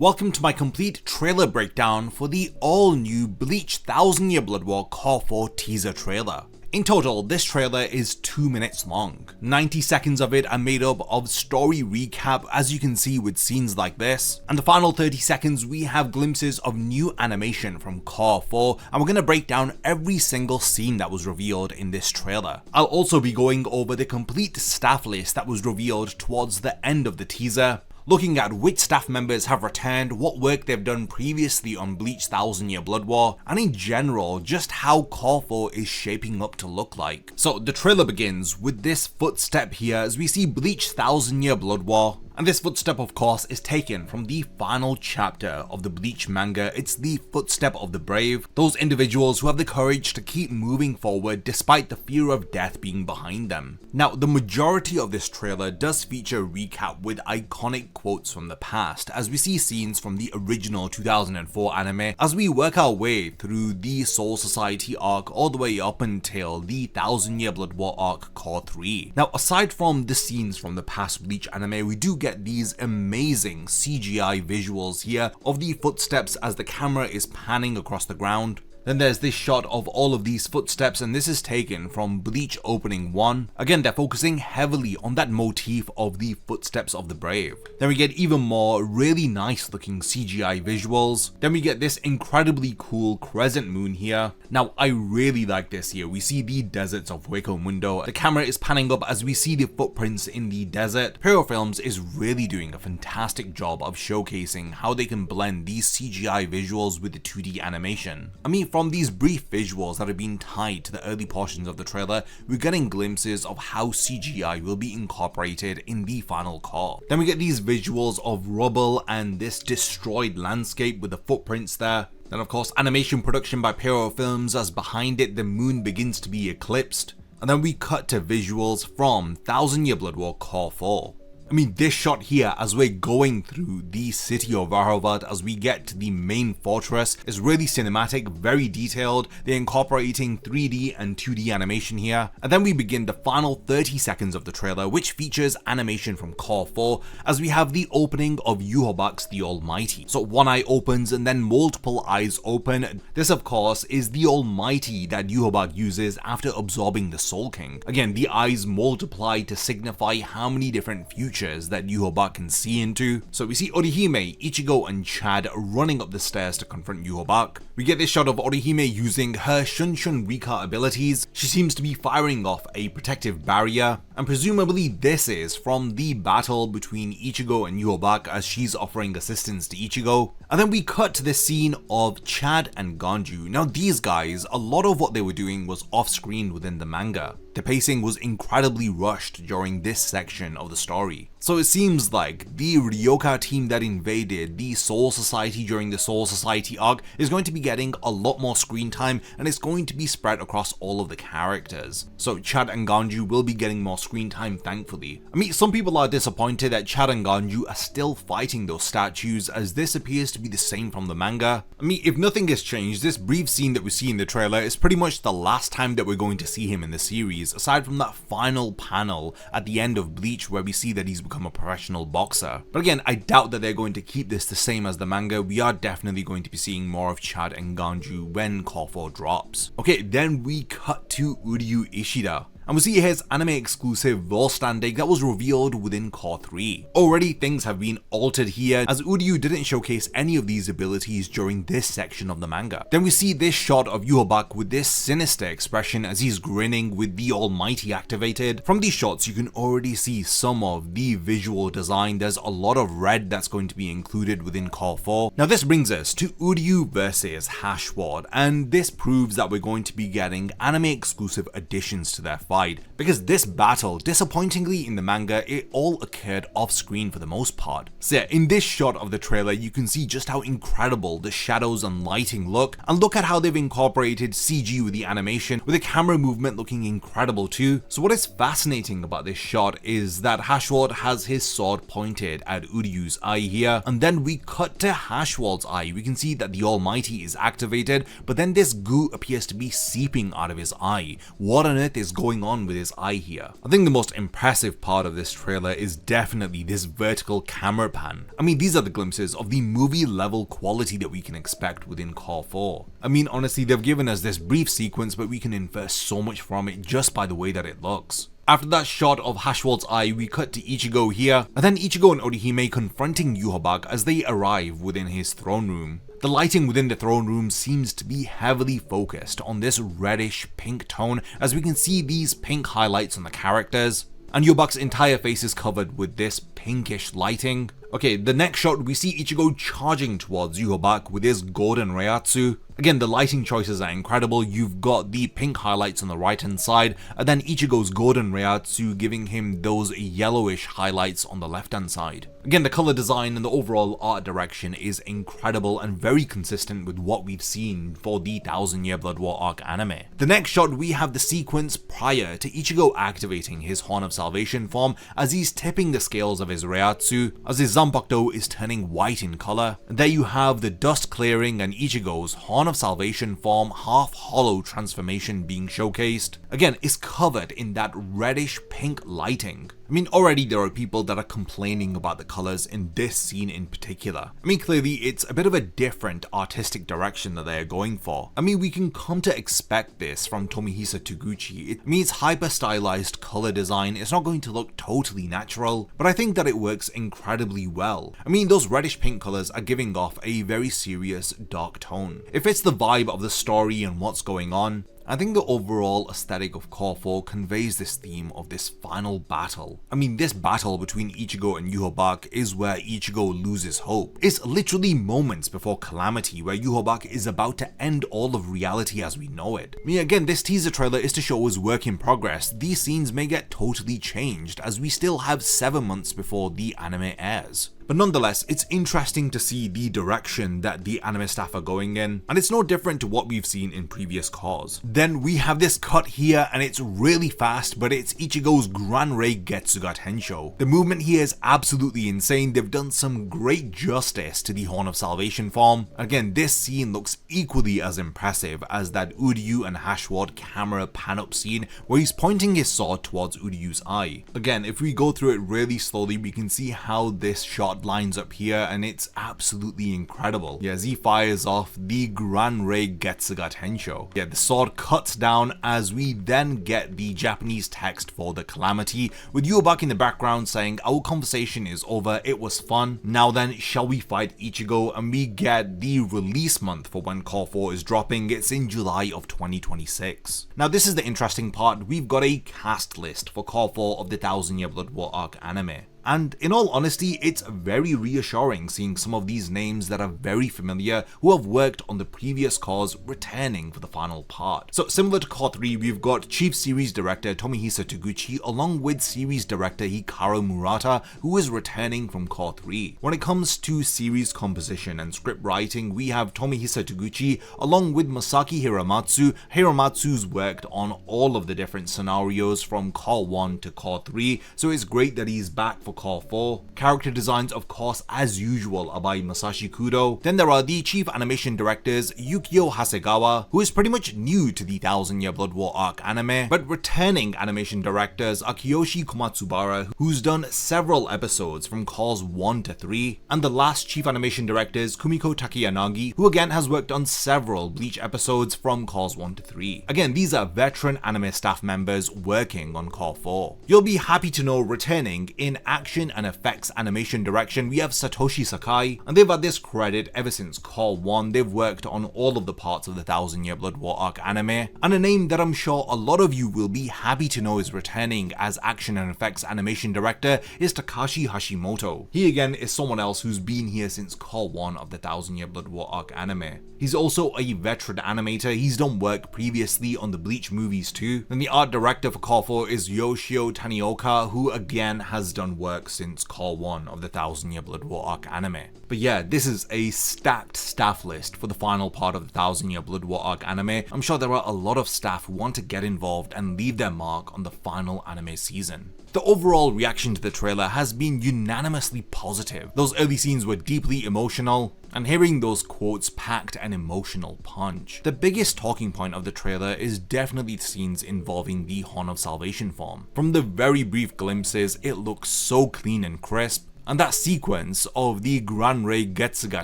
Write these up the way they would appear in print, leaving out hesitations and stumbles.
Welcome to my complete trailer breakdown for the all-new Bleach 1000 Year Blood War Cour 4 teaser trailer. In total, this trailer is 2 minutes long. 90 seconds of it are made up of story recap, as you can see with scenes like this, and the final 30 seconds we have glimpses of new animation from Cour 4, and we're going to break down every single scene that was revealed in this trailer. I'll also be going over the complete staff list that was revealed towards the end of the teaser, looking at which staff members have returned, what work they've done previously on Bleach 1000 Year Blood War, and in general, just how Cour 4 is shaping up to look like. So the trailer begins with this footstep here as we see Bleach 1000 Year Blood War. And this footstep, of course, is taken from the final chapter of the Bleach manga. It's the footstep of the brave, those individuals who have the courage to keep moving forward despite the fear of death being behind them. Now, the majority of this trailer does feature a recap with iconic quotes from the past, as we see scenes from the original 2004 anime as we work our way through the Soul Society arc all the way up until the 1000 Year Blood War arc Cour 3. Now, aside from the scenes from the past Bleach anime, we do get these amazing CGI visuals here of the footsteps as the camera is panning across the ground. Then there's this shot of all of these footsteps, and this is taken from Bleach Opening 1. Again, they're focusing heavily on that motif of the footsteps of the brave. Then we get even more really nice looking CGI visuals. Then we get this incredibly cool crescent moon here. Now, I really like this here. We see the deserts of Hueco Mundo. The camera is panning up as we see the footprints in the desert. Pyro Films is really doing a fantastic job of showcasing how they can blend these CGI visuals with the 2D animation. I mean, from these brief visuals that have been tied to the early portions of the trailer, we're getting glimpses of how CGI will be incorporated in the final Cour. Then we get these visuals of rubble and this destroyed landscape with the footprints there. Then of course animation production by Pyro Films as behind it the moon begins to be eclipsed. And then we cut to visuals from 1000 Year Blood War Cour 4. I mean, this shot here as we're going through the city of Varovat as we get to the main fortress is really cinematic, very detailed. They're incorporating 3D and 2D animation here. And then we begin the final 30 seconds of the trailer, which features animation from Cour 4 as we have the opening of Yhwach's the Almighty. So one eye opens and then multiple eyes open. This of course is the Almighty that Yhwach uses after absorbing the Soul King. Again, the eyes multiply to signify how many different futures that Yhwach can see into. So we see Orihime, Ichigo and Chad running up the stairs to confront Yhwach. We get this shot of Orihime using her Shun Rika abilities. She seems to be firing off a protective barrier, and presumably this is from the battle between Ichigo and Yhwach as she's offering assistance to Ichigo. And then we cut to this scene of Chad and Ganju. Now these guys, a lot of what they were doing was off screen within the manga. The pacing was incredibly rushed during this section of the story. So it seems like the Ryoka team that invaded the Soul Society during the Soul Society arc is going to be getting a lot more screen time, and it's going to be spread across all of the characters. So Chad and Ganju will be getting more screen time, thankfully. I mean, some people are disappointed that Chad and Ganju are still fighting those statues, as this appears to be the same from the manga. I mean, if nothing has changed, this brief scene that we see in the trailer is pretty much the last time that we're going to see him in the series, aside from that final panel at the end of Bleach where we see that he's become a professional boxer. But again, I doubt that they're going to keep this the same as the manga. We are definitely going to be seeing more of Chad and Ganju when Cour 4 drops. Okay, then we cut to Uryu Ishida, and we see his anime exclusive Vol standing that was revealed within Cour 3. Already things have been altered here as Uryu didn't showcase any of these abilities during this section of the manga. Then we see this shot of Yhwach with this sinister expression as he's grinning with the Almighty activated. From these shots you can already see some of the visual design. There's a lot of red that's going to be included within Cour 4. Now this brings us to Uryu versus Hashward, and this proves that we're going to be getting anime exclusive additions to their fight, because this battle, disappointingly in the manga, it all occurred off screen for the most part. So yeah, in this shot of the trailer you can see just how incredible the shadows and lighting look, and look at how they've incorporated CG with the animation, with the camera movement looking incredible too. So what is fascinating about this shot is that Hashward has his sword pointed at Uryu's eye here, and then we cut to Hashward's eye. We can see that the Almighty is activated, but then this goo appears to be seeping out of his eye. What on earth is going going on with his eye here. I think the most impressive part of this trailer is definitely this vertical camera pan. I mean, these are the glimpses of the movie level quality that we can expect within Core 4. I mean, honestly, they've given us this brief sequence, but we can infer so much from it just by the way that it looks. After that shot of Hashwald's eye, we cut to Ichigo here, and then Ichigo and Orihime confronting Yhwach as they arrive within his throne room. The lighting within the throne room seems to be heavily focused on this reddish pink tone, as we can see these pink highlights on the characters, and Yhwach's entire face is covered with this pinkish lighting. Okay, the next shot we see Ichigo charging towards Yhwach with his golden Reiatsu. Again, the lighting choices are incredible. You've got the pink highlights on the right hand side, and then Ichigo's golden Reiatsu giving him those yellowish highlights on the left hand side. Again, the color design and the overall art direction is incredible and very consistent with what we've seen for the 1000 Year Blood War arc anime. The next shot, we have the sequence prior to Ichigo activating his Horn of Salvation form as he's tipping the scales of his Reiatsu, as his Zanpakuto is turning white in color. And there you have the dust clearing and Ichigo's Horn of Salvation form half hollow transformation being showcased. Again, it's covered in that reddish pink lighting. I mean, already there are people that are complaining about the colors in this scene in particular. I mean, clearly it's a bit of a different artistic direction that they're going for. I mean, we can come to expect this from Tomohisa Taguchi. It means hyper stylized color design. It's not going to look totally natural, but I think that it works incredibly well. I mean, those reddish pink colors are giving off a very serious dark tone. It fits the vibe of the story and what's going on. I think the overall aesthetic of Core 4 conveys this theme of this final battle. I mean, this battle between Ichigo and Yhwach is where Ichigo loses hope. It's literally moments before calamity where Yhwach is about to end all of reality as we know it. I mean, again, this teaser trailer is to show us work in progress. These scenes may get totally changed as we still have 7 months before the anime airs. But nonetheless, it's interesting to see the direction that the anime staff are going in, and it's no different to what we've seen in previous cores. Then we have this cut here, and it's really fast, but it's Ichigo's Gran Rei Getsuga Tensho. The movement here is absolutely insane. They've done some great justice to the Horn of Salvation form. Again, this scene looks equally as impressive as that Uryu and Hashwald camera pan-up scene where he's pointing his sword towards Uryu's eye. Again, if we go through it really slowly, we can see how this shot lines up here, and it's absolutely incredible. Yeah, as he fires off the Gran Rei Getsuga Tensho. Yeah, the sword cuts down as we then get the Japanese text for the calamity, with Yhwach in the background saying, "Our conversation is over, it was fun. Now then, shall we fight Ichigo?" And we get the release month for when Core 4 is dropping. It's in July of 2026. Now this is the interesting part. We've got a cast list for Core 4 of the 1000 Year Blood War arc anime. And in all honesty, it's very reassuring seeing some of these names that are very familiar who have worked on the previous cores returning for the final part. So similar to Core 3, we've got Chief Series Director Tomohisa Taguchi along with Series Director Hikaru Murata, who is returning from Core 3. When it comes to series composition and script writing, we have Tomohisa Taguchi along with Masaki Hiramatsu. Hiramatsu's worked on all of the different scenarios from Core 1 to Core 3, so it's great that he's back for Core 4. Character designs, of course, as usual, are by Masashi Kudo. Then there are the chief animation directors Yukio Hasegawa, who is pretty much new to the 1000 Year Blood War arc anime, but returning animation directors are Kiyoshi Komatsubara, who's done several episodes from Cores 1 to 3, and the last chief animation director is Kumiko Takeyanagi, who again has worked on several Bleach episodes from Cores 1 to 3. Again, these are veteran anime staff members working on Core 4. You'll be happy to know returning in action and effects animation direction, we have Satoshi Sakai, and they've had this credit ever since Core 1. They've worked on all of the parts of the 1000 Year Blood War arc anime, and a name that I'm sure a lot of you will be happy to know is returning as action and effects animation director is Takashi Hashimoto. He again is someone else who's been here since Core 1 of the 1000 Year Blood War arc anime. He's also a veteran animator. He's done work previously on the Bleach movies too. Then the art director for Core 4 is Yoshio Tanioka, who again has done work since Core 1 of the 1000 Year Blood War arc anime. But yeah, this is a stacked staff list for the final part of the 1000 Year Blood War arc anime. I'm sure there are a lot of staff who want to get involved and leave their mark on the final anime season. The overall reaction to the trailer has been unanimously positive. Those early scenes were deeply emotional, and hearing those quotes packed an emotional punch. The biggest talking point of the trailer is definitely the scenes involving the Horn of Salvation form. From the very brief glimpses, it looks so clean and crisp, and that sequence of the Gran Rey Getsuga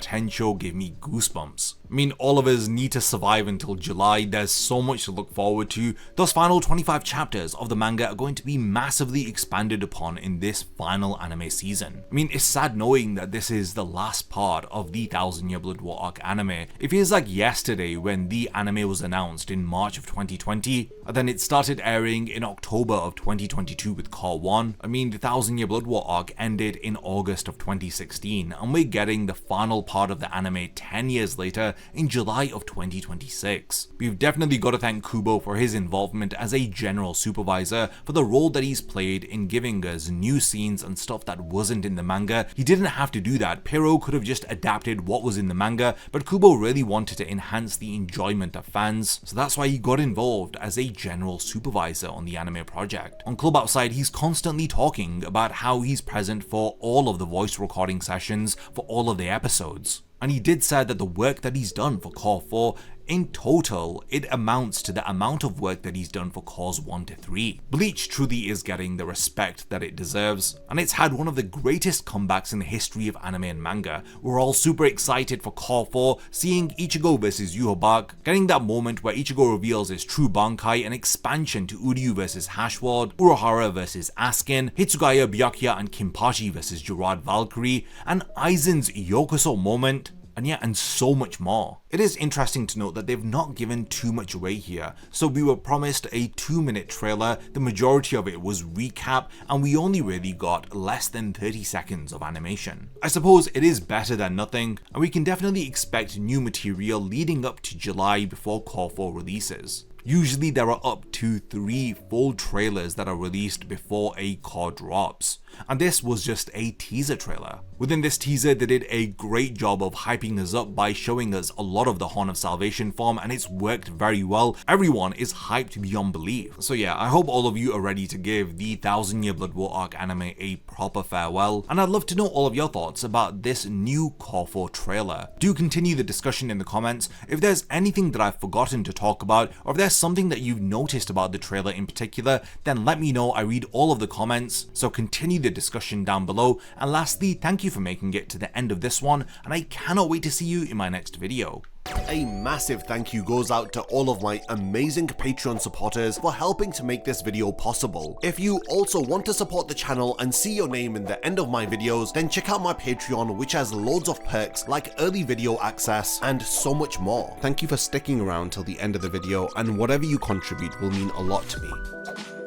Tensho gave me goosebumps. I mean, all of us need to survive until July. There's so much to look forward to. Those final 25 chapters of the manga are going to be massively expanded upon in this final anime season. I mean, it's sad knowing that this is the last part of the 1000 Year Blood War arc anime. It feels like yesterday when the anime was announced in March of 2020, and then it started airing in October of 2022 with Cour 1. I mean, the 1000 Year Blood War arc ended in August of 2016, and we're getting the final part of the anime 10 years later in July of 2026. We've definitely got to thank Kubo for his involvement as a general supervisor, for the role that he's played in giving us new scenes and stuff that wasn't in the manga. He didn't have to do that. Pero could have just adapted what was in the manga, but Kubo really wanted to enhance the enjoyment of fans, so that's why he got involved as a general supervisor on the anime project. On Club Outside, he's constantly talking about how he's present for all of the voice recording sessions for all of the episodes. And he did say that the work that he's done for Cour 4, in total, it amounts to the amount of work that he's done for Cours 1 to 3. Bleach truly is getting the respect that it deserves, and it's had one of the greatest comebacks in the history of anime and manga. We're all super excited for Cour 4, seeing Ichigo vs Yhwach, getting that moment where Ichigo reveals his true Bankai, an expansion to Uryu vs Hashward, Uruhara vs Askin, Hitsugaya Byakuya and Kimpachi vs Gerard Valkyrie, and Aizen's Yokoso moment, and so much more. It is interesting to note that they've not given too much away here. So we were promised a 2-minute trailer, the majority of it was recap, and we only really got less than 30 seconds of animation. I suppose it is better than nothing, and we can definitely expect new material leading up to July before Cour 4 releases. Usually there are up to 3 full trailers that are released before a Cour drops, and this was just a teaser trailer. Within this teaser, they did a great job of hyping us up by showing us a lot of the Horn of Salvation form, and it's worked very well. Everyone is hyped beyond belief. So yeah, I hope all of you are ready to give the 1000 Year Blood War arc anime a proper farewell, and I'd love to know all of your thoughts about this new Cour 4 trailer. Do continue the discussion in the comments. If there's anything that I've forgotten to talk about, or if there's something that you've noticed about the trailer in particular, then let me know. I read all of the comments, so continue the discussion down below. And lastly, thank you for making it to the end of this one, and I cannot wait to see you in my next video. A massive thank you goes out to all of my amazing Patreon supporters for helping to make this video possible. If you also want to support the channel and see your name in the end of my videos, then check out my Patreon, which has loads of perks like early video access and so much more. Thank you for sticking around till the end of the video, and whatever you contribute will mean a lot to me.